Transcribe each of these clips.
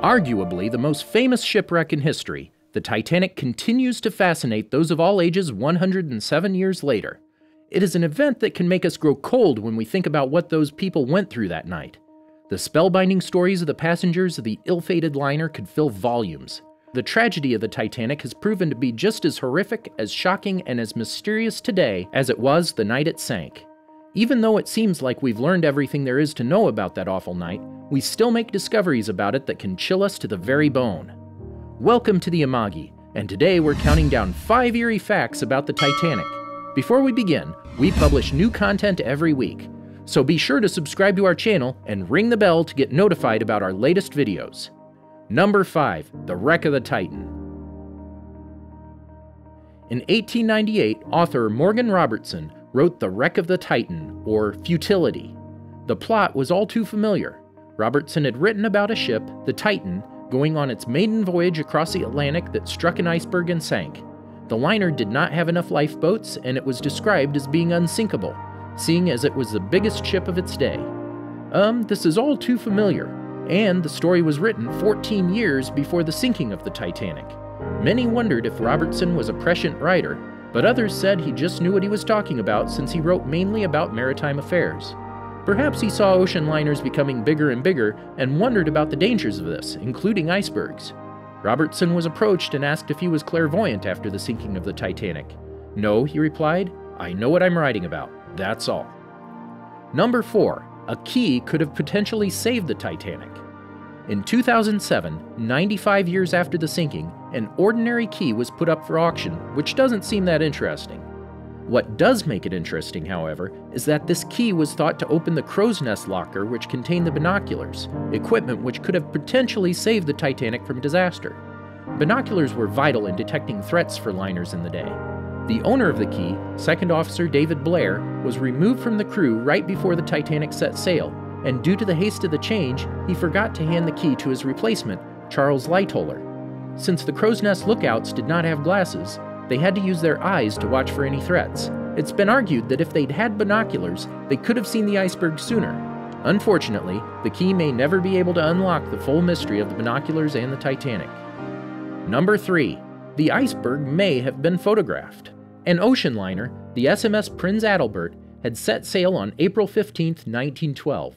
Arguably the most famous shipwreck in history, the Titanic continues to fascinate those of all ages 107 years later. It is an event that can make us grow cold when we think about what those people went through that night. The spellbinding stories of the passengers of the ill-fated liner could fill volumes. The tragedy of the Titanic has proven to be just as horrific, as shocking, and as mysterious today as it was the night it sank. Even though it seems like we've learned everything there is to know about that awful night, we still make discoveries about it that can chill us to the very bone. Welcome to the Amagi, and today we're counting down 5 eerie facts about the Titanic. Before we begin, we publish new content every week, so be sure to subscribe to our channel and ring the bell to get notified about our latest videos. Number 5. The Wreck of the Titan. In 1898, author Morgan Robertson wrote The Wreck of the Titan, or Futility. The plot was all too familiar. Robertson had written about a ship, the Titan, going on its maiden voyage across the Atlantic that struck an iceberg and sank. The liner did not have enough lifeboats, and it was described as being unsinkable, seeing as it was the biggest ship of its day. This is all too familiar, and the story was written 14 years before the sinking of the Titanic. Many wondered if Robertson was a prescient writer, but others said he just knew what he was talking about since he wrote mainly about maritime affairs. Perhaps he saw ocean liners becoming bigger and bigger and wondered about the dangers of this, including icebergs. Robertson was approached and asked if he was clairvoyant after the sinking of the Titanic. "No," he replied, "I know what I'm writing about, that's all." Number 4. A key could have potentially saved the Titanic. In 2007, 95 years after the sinking, an ordinary key was put up for auction, which doesn't seem that interesting. What does make it interesting, however, is that this key was thought to open the crow's nest locker which contained the binoculars, equipment which could have potentially saved the Titanic from disaster. Binoculars were vital in detecting threats for liners in the day. The owner of the key, Second Officer David Blair, was removed from the crew right before the Titanic set sail, and due to the haste of the change, he forgot to hand the key to his replacement, Charles Lightoller. Since the crow's nest lookouts did not have glasses, they had to use their eyes to watch for any threats. It's been argued that if they'd had binoculars, they could have seen the iceberg sooner. Unfortunately, the key may never be able to unlock the full mystery of the binoculars and the Titanic. Number 3. The iceberg may have been photographed. An ocean liner, the SMS Prince Adalbert, had set sail on April 15, 1912.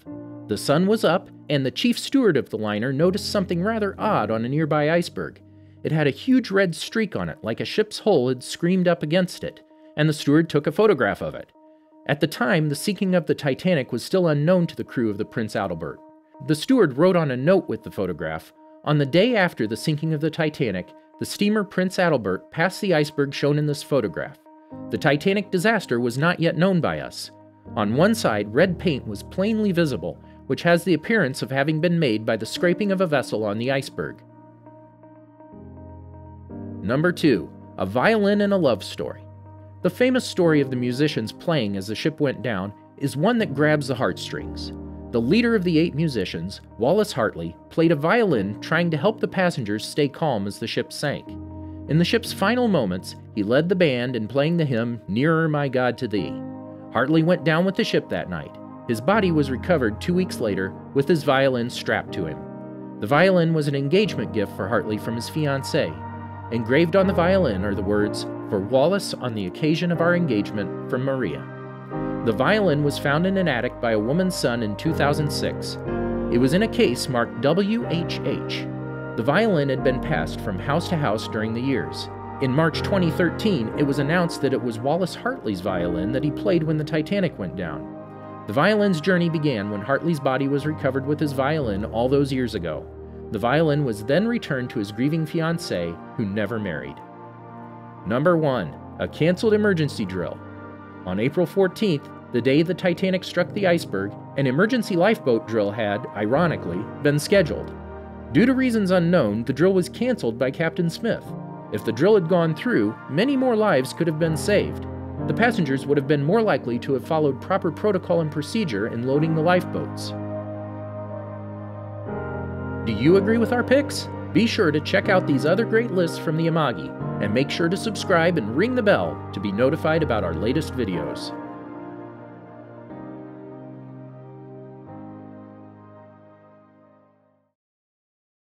The sun was up, and the chief steward of the liner noticed something rather odd on a nearby iceberg. It had a huge red streak on it, like a ship's hull had screamed up against it, and the steward took a photograph of it. At the time, the sinking of the Titanic was still unknown to the crew of the Prince Adalbert. The steward wrote on a note with the photograph, "On the day after the sinking of the Titanic, the steamer Prince Adalbert passed the iceberg shown in this photograph. The Titanic disaster was not yet known by us. On one side, red paint was plainly visible, which has the appearance of having been made by the scraping of a vessel on the iceberg." Number 2. A violin and a love story. The famous story of the musicians playing as the ship went down is one that grabs the heartstrings. The leader of the 8 musicians, Wallace Hartley, played a violin trying to help the passengers stay calm as the ship sank. In the ship's final moments, he led the band in playing the hymn, "Nearer My God to Thee." Hartley went down with the ship that night. His body was recovered 2 weeks later with his violin strapped to him. The violin was an engagement gift for Hartley from his fiancée. Engraved on the violin are the words, "For Wallace on the occasion of our engagement, from Maria." The violin was found in an attic by a woman's son in 2006. It was in a case marked WHH. The violin had been passed from house to house during the years. In March 2013, it was announced that it was Wallace Hartley's violin that he played when the Titanic went down. The violin's journey began when Hartley's body was recovered with his violin all those years ago. The violin was then returned to his grieving fiancée, who never married. Number 1. A canceled emergency drill. On April 14th, the day the Titanic struck the iceberg, an emergency lifeboat drill had, ironically, been scheduled. Due to reasons unknown, the drill was canceled by Captain Smith. If the drill had gone through, many more lives could have been saved. The passengers would have been more likely to have followed proper protocol and procedure in loading the lifeboats. Do you agree with our picks? Be sure to check out these other great lists from the Amagi, and make sure to subscribe and ring the bell to be notified about our latest videos.